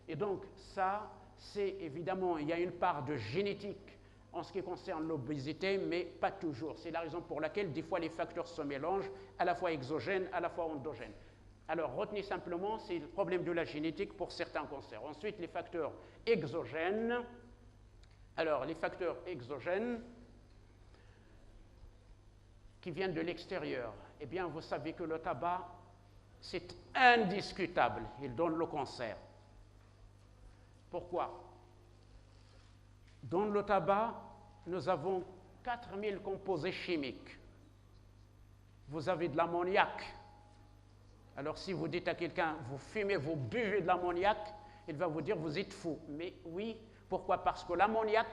Et donc, ça, c'est évidemment, il y a une part de génétique en ce qui concerne l'obésité, mais pas toujours. C'est la raison pour laquelle, des fois, les facteurs se mélangent, à la fois exogènes, à la fois endogènes. Alors, retenez simplement, c'est le problème de la génétique pour certains cancers. Ensuite, les facteurs exogènes. Alors, les facteurs exogènes qui viennent de l'extérieur. Eh bien, vous savez que le tabac, c'est indiscutable. Il donne le cancer. Pourquoi? Dans le tabac, nous avons 4000 composés chimiques. Vous avez de l'ammoniac. Alors, si vous dites à quelqu'un, vous fumez, vous buvez de l'ammoniac, il va vous dire, vous êtes fou. Mais oui, pourquoi? Parce que l'ammoniac,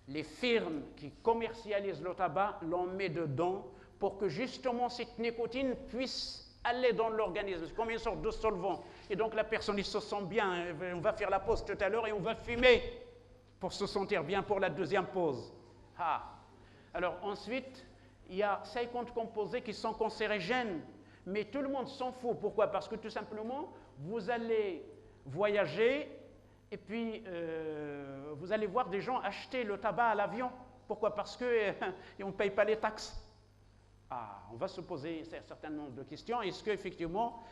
les firmes qui commercialisent le tabac l'en mettent dedans pour que justement cette nicotine puisse aller dans l'organisme. C'est comme une sorte de solvant. Et donc la personne, il se sent bien. On va faire la pause tout à l'heure et on va fumer pour se sentir bien pour la deuxième pause. Alors ensuite, il y a 50 composés qui sont cancérigènes. Mais tout le monde s'en fout. Pourquoi? Parce que tout simplement, vous allez voyager et puis vous allez voir des gens acheter le tabac à l'avion. Pourquoi? Parce qu'on ne paye pas les taxes. On va se poser un certain nombre de questions. Est-ce qu'effectivement,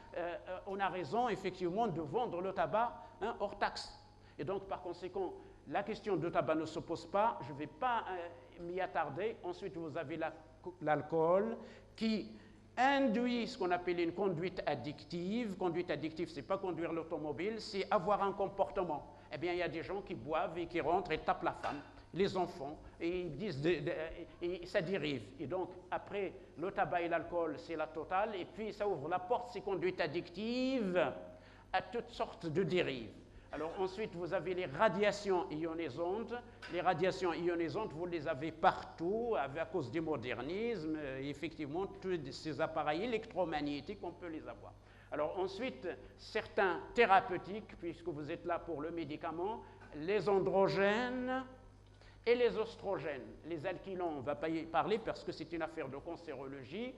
on a raison effectivement de vendre le tabac hors taxe? Et donc, par conséquent, la question du tabac ne se pose pas. Je ne vais pas m'y attarder. Ensuite, vous avez l'alcool qui induit ce qu'on appelle une conduite addictive. Conduite addictive, ce n'est pas conduire l'automobile, c'est avoir un comportement. Eh bien, il y a des gens qui boivent et qui rentrent et tapent la femme, les enfants, et ils disent, et ça dérive. Et donc, après, le tabac et l'alcool, c'est la totale, et puis ça ouvre la porte, ces conduites addictives, à toutes sortes de dérives. Alors ensuite, vous avez les radiations ionisantes. Les radiations ionisantes, vous les avez partout à cause du modernisme. Effectivement, tous ces appareils électromagnétiques, on peut les avoir. Alors ensuite, certains thérapeutiques, puisque vous êtes là pour le médicament, les androgènes et les oestrogènes. Les alkylants, on ne va pas y parler parce que c'est une affaire de cancérologie.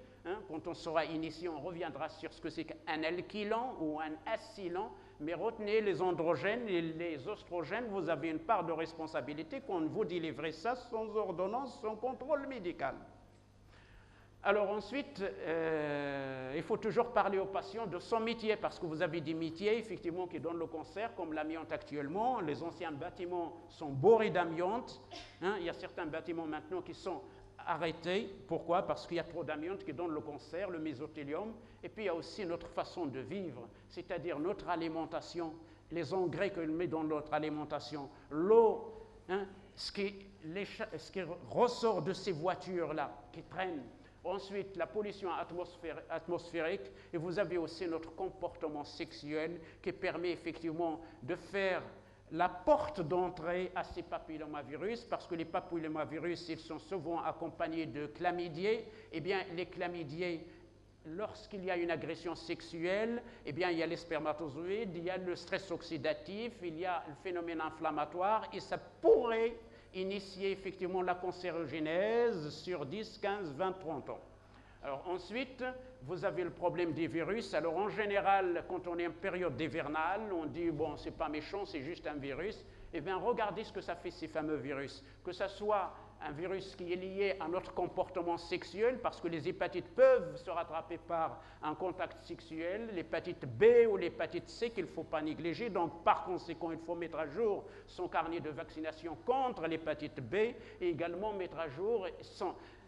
Quand on sera initié, on reviendra sur ce que c'est qu'un alkylant ou un acylant. Mais retenez les androgènes et les oestrogènes, vous avez une part de responsabilité qu'on vous délivre ça sans ordonnance, sans contrôle médical. Alors ensuite, il faut toujours parler aux patients de son métier, parce que vous avez des métiers effectivement qui donnent le cancer, comme l'amiante actuellement. Les anciens bâtiments sont bourrés d'amiante. Il y a certains bâtiments maintenant qui sont arrêtés. Pourquoi? Parce qu'il y a trop d'amiante qui donne le cancer, le mésothélium. Et puis il y a aussi notre façon de vivre, c'est-à-dire notre alimentation, les engrais qu'on met dans notre alimentation, l'eau, ce qui ressort de ces voitures-là qui traînent. Ensuite, la pollution atmosphérique, et vous avez aussi notre comportement sexuel qui permet effectivement de faire la porte d'entrée à ces papillomavirus, parce que les papillomavirus, ils sont souvent accompagnés de chlamydiés. Eh bien, les chlamydiés, lorsqu'il y a une agression sexuelle, eh bien, il y a les spermatozoïdes, il y a le stress oxydatif, il y a le phénomène inflammatoire, et ça pourrait initier effectivement la cancérogénèse sur 10, 15, 20, 30 ans. Alors ensuite, vous avez le problème des virus. Alors en général, quand on est en période hivernale, on dit, bon, c'est pas méchant, c'est juste un virus. Eh bien, regardez ce que ça fait, ces fameux virus. Que ce soit un virus qui est lié à notre comportement sexuel, parce que les hépatites peuvent se rattraper par un contact sexuel, l'hépatite B ou l'hépatite C qu'il ne faut pas négliger. Donc, par conséquent, il faut mettre à jour son carnet de vaccination contre l'hépatite B et également mettre à jour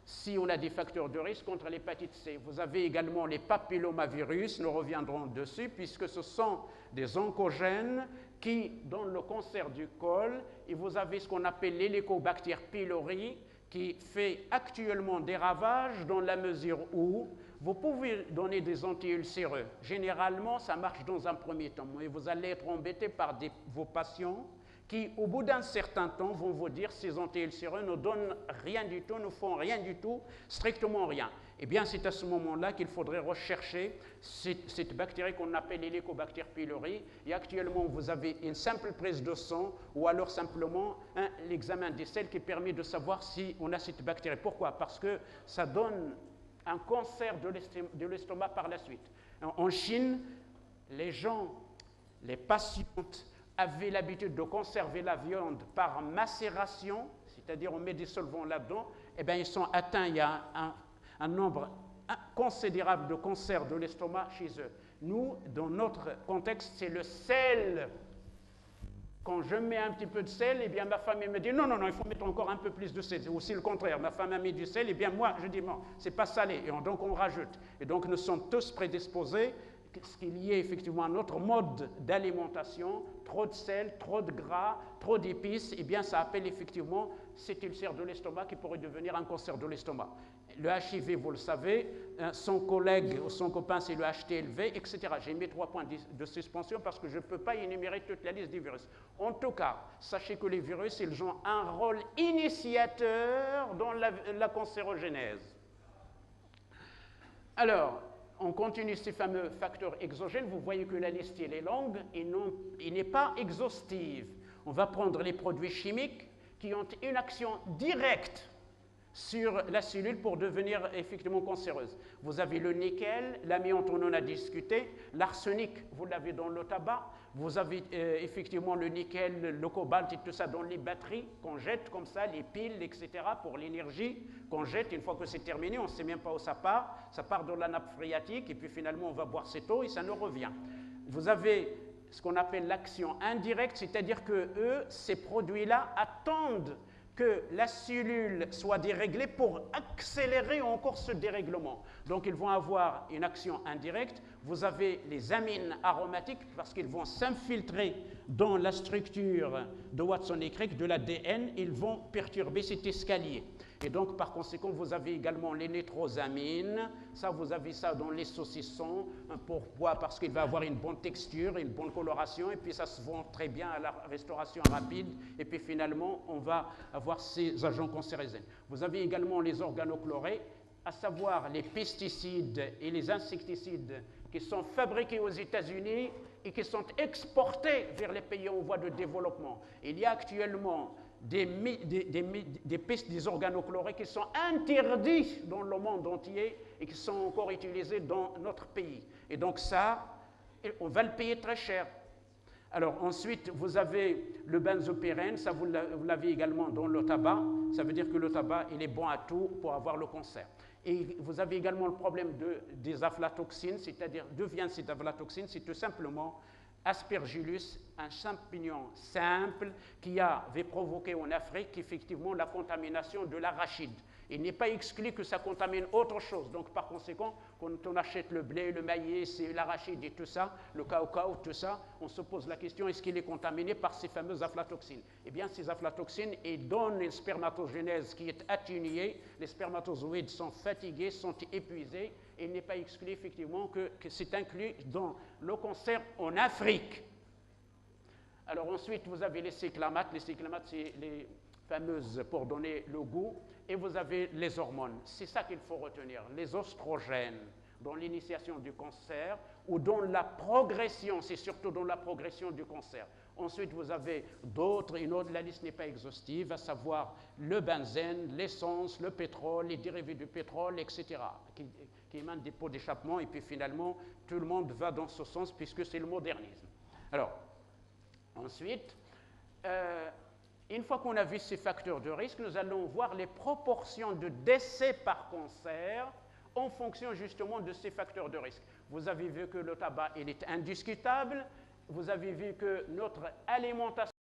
si on a des facteurs de risque contre l'hépatite C. Vous avez également les papillomavirus, nous reviendrons dessus, puisque ce sont des oncogènes qui donnent le cancer du col, et vous avez ce qu'on appelle l'Helicobacter pylori, qui fait actuellement des ravages dans la mesure où vous pouvez donner des anti-ulcéreux. Généralement, ça marche dans un premier temps, mais vous allez être embêté par vos patients qui, au bout d'un certain temps, vont vous dire ces anti-ulcéreux ne donnent rien du tout, ne font rien du tout, strictement rien. Eh bien, c'est à ce moment-là qu'il faudrait rechercher cette bactérie qu'on appelle l'Helicobacter pylori. Et actuellement, vous avez une simple prise de sang ou alors simplement l'examen des selles qui permet de savoir si on a cette bactérie. Pourquoi? Parce que ça donne un cancer de l'estomac par la suite. En Chine, les gens les patientes avaient l'habitude de conserver la viande par macération, c'est-à-dire on met des solvants là-dedans, eh bien ils sont atteints, il y a un nombre considérable de cancers de l'estomac chez eux. Nous, dans notre contexte, c'est le sel. Quand je mets un petit peu de sel, eh bien ma femme me dit non, non, non, il faut mettre encore un peu plus de sel. C'est aussi le contraire. Ma femme a mis du sel, eh bien moi, je dis non, c'est pas salé. Et donc on rajoute. Et donc nous sommes tous prédisposés, ce qu'il y ait effectivement notre mode d'alimentation, trop de sel, trop de gras, trop d'épices, eh bien ça appelle effectivement cet ulcère de l'estomac qui pourrait devenir un cancer de l'estomac. Le HIV, vous le savez, son collègue ou son copain, c'est le HTLV, etc. J'ai mis 3 points de suspension parce que je ne peux pas énumérer toute la liste des virus. En tout cas, sachez que les virus, ils ont un rôle initiateur dans la cancérogénèse. Alors, on continue ces fameux facteurs exogènes. Vous voyez que la liste elle est longue et n'est pas exhaustive. On va prendre les produits chimiques qui ont une action directe sur la cellule pour devenir effectivement cancéreuse. Vous avez le nickel, l'amiante, on en a discuté, l'arsenic, vous l'avez dans le tabac, vous avez effectivement le nickel, le cobalt et tout ça dans les batteries qu'on jette comme ça, les piles, etc. pour l'énergie qu'on jette. Une fois que c'est terminé, on ne sait même pas où ça part dans la nappe phréatique et puis finalement on va boire cette eau et ça nous revient. Vous avez ce qu'on appelle l'action indirecte, c'est-à-dire que eux, ces produits-là attendent que la cellule soit déréglée pour accélérer encore ce dérèglement. Donc ils vont avoir une action indirecte. Vous avez les amines aromatiques parce qu'ils vont s'infiltrer dans la structure de Watson et Crick, de l'ADN. Ils vont perturber cet escalier. Et donc, par conséquent, vous avez également les nitrosamines. Ça, vous avez ça dans les saucissons. Pourquoi? Parce qu'il va avoir une bonne texture, une bonne coloration, et puis ça se vend très bien à la restauration rapide. Et puis finalement, on va avoir ces agents cancérigènes. Vous avez également les organochlorés, à savoir les pesticides et les insecticides qui sont fabriqués aux États-Unis et qui sont exportés vers les pays en voie de développement. Il y a actuellement des organochlorés qui sont interdits dans le monde entier et qui sont encore utilisés dans notre pays. Et donc ça, on va le payer très cher. Alors ensuite, vous avez le benzopyrène, ça vous l'avez également dans le tabac. Ça veut dire que le tabac, il est bon à tout pour avoir le cancer. Et vous avez également le problème des aflatoxines, c'est-à-dire d'où vient cette aflatoxine? C'est tout simplement Aspergillus, un champignon simple qui avait provoqué en Afrique effectivement la contamination de l'arachide. Il n'est pas exclu que ça contamine autre chose. Donc par conséquent, quand on achète le blé, le maïs, l'arachide et tout ça, le cacao, tout ça, on se pose la question, est-ce qu'il est contaminé par ces fameuses aflatoxines? Eh bien, ces aflatoxines, ils donnent une spermatogénèse qui est atténuée, les spermatozoïdes sont fatigués, sont épuisés, et il n'est pas exclu effectivement que c'est inclus dans le cancer en Afrique. Alors ensuite, vous avez les cyclamates. Les cyclamates, c'est les fameuses pour donner le goût. Et vous avez les hormones. C'est ça qu'il faut retenir. Les oestrogènes, dans l'initiation du cancer ou dans la progression, c'est surtout dans la progression du cancer. Ensuite, vous avez d'autres, la liste n'est pas exhaustive, à savoir le benzène, l'essence, le pétrole, les dérivés du pétrole, etc., qui émanent des pots d'échappement. Et puis finalement, tout le monde va dans ce sens puisque c'est le modernisme. Alors, ensuite, une fois qu'on a vu ces facteurs de risque, nous allons voir les proportions de décès par cancer en fonction justement de ces facteurs de risque. Vous avez vu que le tabac, il est indiscutable. Vous avez vu que notre alimentation